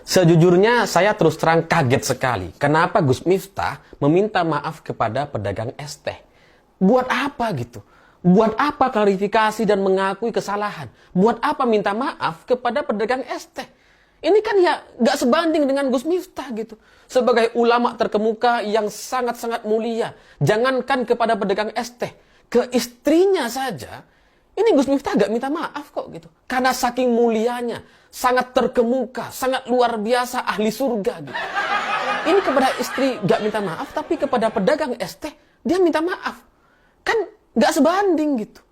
Sejujurnya saya terus terang kaget sekali. Kenapa Gus Miftah meminta maaf kepada pedagang es teh? Buat apa gitu? Buat apa klarifikasi dan mengakui kesalahan? Buat apa minta maaf kepada pedagang es teh? Ini kan ya gak sebanding dengan Gus Miftah gitu. Sebagai ulama terkemuka yang sangat-sangat mulia. Jangankan kepada pedagang es teh. Ke istrinya saja. Ini Gus Miftah gak minta maaf kok gitu. Karena saking mulianya, sangat terkemuka, sangat luar biasa, ahli surga gitu. Ini kepada istri gak minta maaf, tapi kepada pedagang es teh, dia minta maaf. Kan gak sebanding gitu.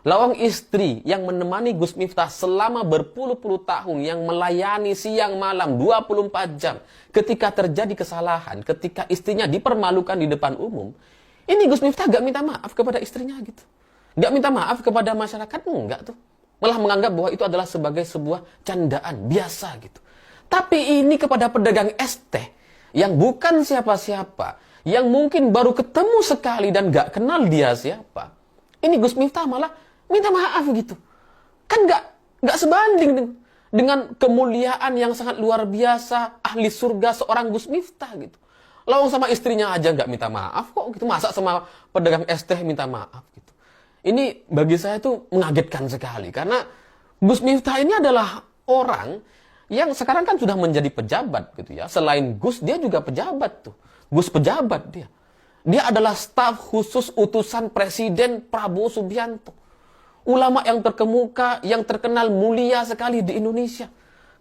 Lawang istri yang menemani Gus Miftah selama berpuluh-puluh tahun, yang melayani siang malam 24 jam. Ketika terjadi kesalahan, ketika istrinya dipermalukan di depan umum, ini Gus Miftah gak minta maaf kepada istrinya gitu. Gak minta maaf kepada masyarakat, enggak tuh. Malah menganggap bahwa itu adalah sebagai sebuah candaan, biasa gitu. Tapi ini kepada pedagang es teh, yang bukan siapa-siapa, yang mungkin baru ketemu sekali dan gak kenal dia siapa. Ini Gus Miftah malah minta maaf gitu. Kan gak sebanding dengan kemuliaan yang sangat luar biasa, ahli surga seorang Gus Miftah gitu. Lawang sama istrinya aja gak minta maaf kok gitu. Masa sama pedagang es teh minta maaf gitu. Ini bagi saya tuh mengagetkan sekali. Karena Gus Miftah ini adalah orang yang sekarang kan sudah menjadi pejabat gitu ya. Selain Gus, dia juga pejabat tuh. Gus pejabat dia. Dia adalah staf khusus utusan Presiden Prabowo Subianto. Ulama yang terkemuka, yang terkenal mulia sekali di Indonesia.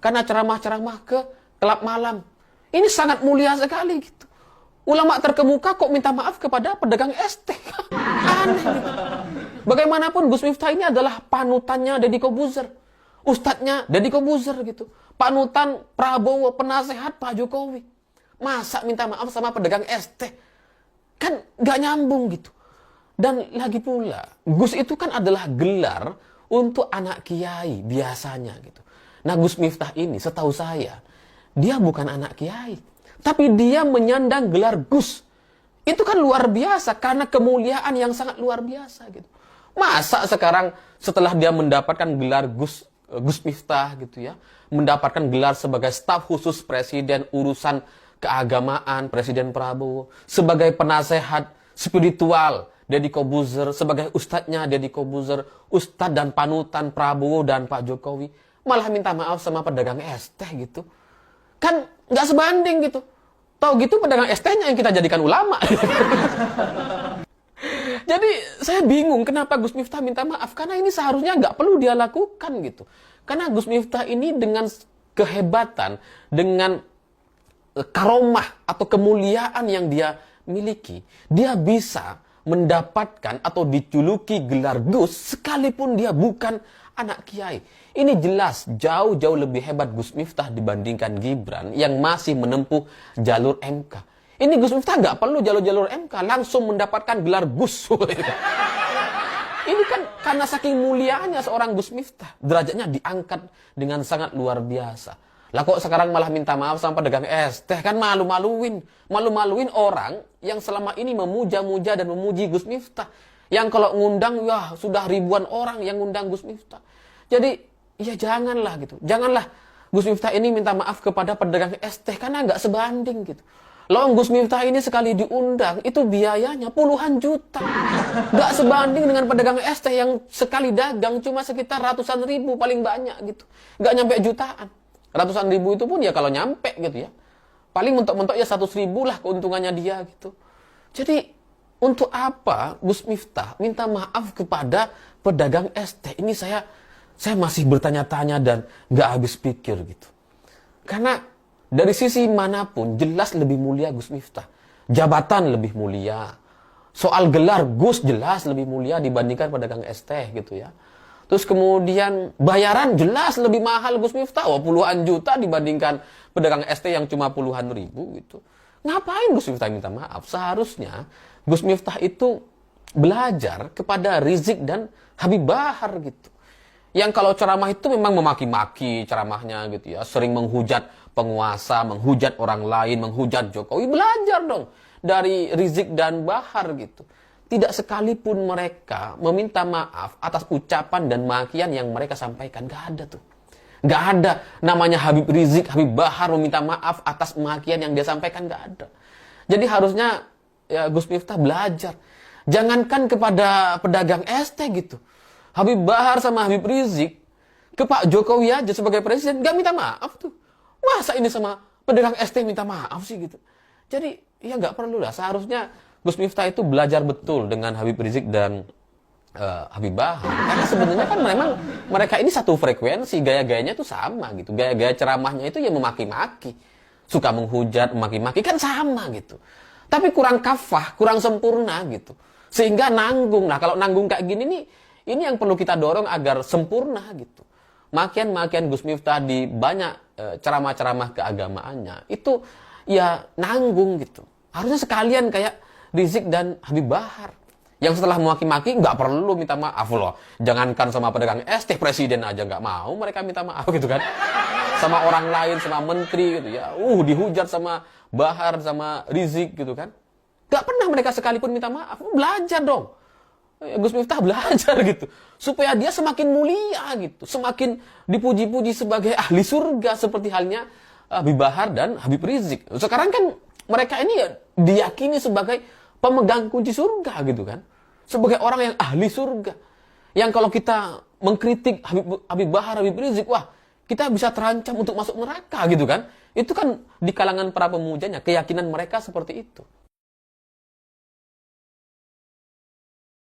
Karena ceramah-ceramah ke klub malam. Ini sangat mulia sekali gitu. Ulama terkemuka kok minta maaf kepada pedagang es teh. Aneh gitu. Bagaimanapun Gus Miftah ini adalah panutannya Deddy Corbuzier. Ustadznya Deddy Corbuzier gitu. Panutan Prabowo, penasehat Pak Jokowi. Masa minta maaf sama pedagang es teh? Kan gak nyambung gitu. Dan lagi pula, Gus itu kan adalah gelar untuk anak kiai biasanya gitu. Nah Gus Miftah ini setahu saya, dia bukan anak kiai. Tapi dia menyandang gelar Gus. Itu kan luar biasa karena kemuliaan yang sangat luar biasa gitu. Masa sekarang setelah dia mendapatkan gelar Gus Miftah gitu ya, mendapatkan gelar sebagai staf khusus Presiden urusan keagamaan Presiden Prabowo, sebagai penasehat spiritual Deddy Corbuzier, sebagai ustadznya Deddy Corbuzier, ustadz dan panutan Prabowo dan Pak Jokowi, malah minta maaf sama pedagang es teh gitu. Kan nggak sebanding gitu. Tahu gitu pedagang es tehnya yang kita jadikan ulama. Jadi saya bingung kenapa Gus Miftah minta maaf. Karena ini seharusnya nggak perlu dia lakukan gitu. Karena Gus Miftah ini dengan kehebatan, dengan karomah atau kemuliaan yang dia miliki, dia bisa mendapatkan atau dijuluki gelar Gus sekalipun dia bukan anak kiai. Ini jelas jauh-jauh lebih hebat Gus Miftah dibandingkan Gibran yang masih menempuh jalur MK. Ini Gus Miftah nggak perlu jalur-jalur MK, langsung mendapatkan gelar Gus. Ini kan karena saking mulianya seorang Gus Miftah, derajatnya diangkat dengan sangat luar biasa. Lah kok sekarang malah minta maaf sama pedagang es teh, kan malu-maluin orang yang selama ini memuja-muja dan memuji Gus Miftah. Yang kalau ngundang, wah sudah ribuan orang yang ngundang Gus Miftah. Jadi, ya janganlah gitu. Janganlah Gus Miftah ini minta maaf kepada pedagang es teh, karena nggak sebanding gitu. Loh, Gus Miftah ini sekali diundang, itu biayanya puluhan juta. Nggak sebanding dengan pedagang es teh yang sekali dagang cuma sekitar ratusan ribu paling banyak gitu. Nggak nyampe jutaan. Ratusan ribu itu pun ya kalau nyampe gitu ya. Paling mentok-mentok ya 100.000 lah keuntungannya dia gitu. Jadi, untuk apa Gus Miftah minta maaf kepada pedagang es teh? Ini saya masih bertanya-tanya dan nggak habis pikir gitu. Karena dari sisi manapun jelas lebih mulia Gus Miftah. Jabatan lebih mulia. Soal gelar Gus jelas lebih mulia dibandingkan pedagang es teh gitu ya. Terus kemudian bayaran jelas lebih mahal Gus Miftah. Wah, puluhan juta dibandingkan pedagang es teh yang cuma puluhan ribu gitu. Ngapain Gus Miftah minta maaf? Seharusnya Gus Miftah itu belajar kepada Rizik dan Habib Bahar gitu. Yang kalau ceramah itu memang memaki-maki ceramahnya gitu ya. Sering menghujat penguasa, menghujat orang lain, menghujat Jokowi. Belajar dong dari Rizik dan Bahar gitu. Tidak sekalipun mereka meminta maaf atas ucapan dan makian yang mereka sampaikan. Gak ada tuh. Nggak ada namanya Habib Rizik, Habib Bahar meminta maaf atas pemakian yang dia sampaikan, nggak ada. Jadi harusnya ya Gus Miftah belajar. Jangankan kepada pedagang ST gitu. Habib Bahar sama Habib Rizik ke Pak Jokowi aja sebagai presiden nggak minta maaf tuh. Masa ini sama pedagang ST minta maaf sih gitu. Jadi ya nggak perlu lah. Seharusnya Gus Miftah itu belajar betul dengan Habib Rizik dan Habib Bahar. Karena sebenarnya kan memang mereka ini satu frekuensi, gaya-gayanya tuh sama gitu. Gaya-gaya ceramahnya itu ya memaki-maki. Suka menghujat, memaki-maki kan sama gitu. Tapi kurang kafah, kurang sempurna gitu. Sehingga nanggung. Nah, kalau nanggung kayak gini nih, ini yang perlu kita dorong agar sempurna gitu. Makian-makian Gus Miftah di banyak ceramah-ceramah keagamaannya, itu ya nanggung gitu. Harusnya sekalian kayak Rizik dan Habib Bahar. Yang setelah memaki-maki nggak perlu minta maaf loh. Jangankan sama pedagang ST, presiden aja nggak mau mereka minta maaf gitu kan. Sama orang lain, sama menteri gitu ya. Dihujat sama Bahar, sama Rizik gitu kan. Nggak pernah mereka sekalipun minta maaf. Belajar dong. Gus Miftah belajar gitu. Supaya dia semakin mulia gitu. Semakin dipuji-puji sebagai ahli surga. Seperti halnya Habib Bahar dan Habib Rizik. Sekarang kan mereka ini ya diyakini sebagai pemegang kunci surga gitu kan. Sebagai orang yang ahli surga. Yang kalau kita mengkritik Habib Bahar, Habib Rizik, wah kita bisa terancam untuk masuk neraka gitu kan. Itu kan di kalangan para pemujanya, keyakinan mereka seperti itu.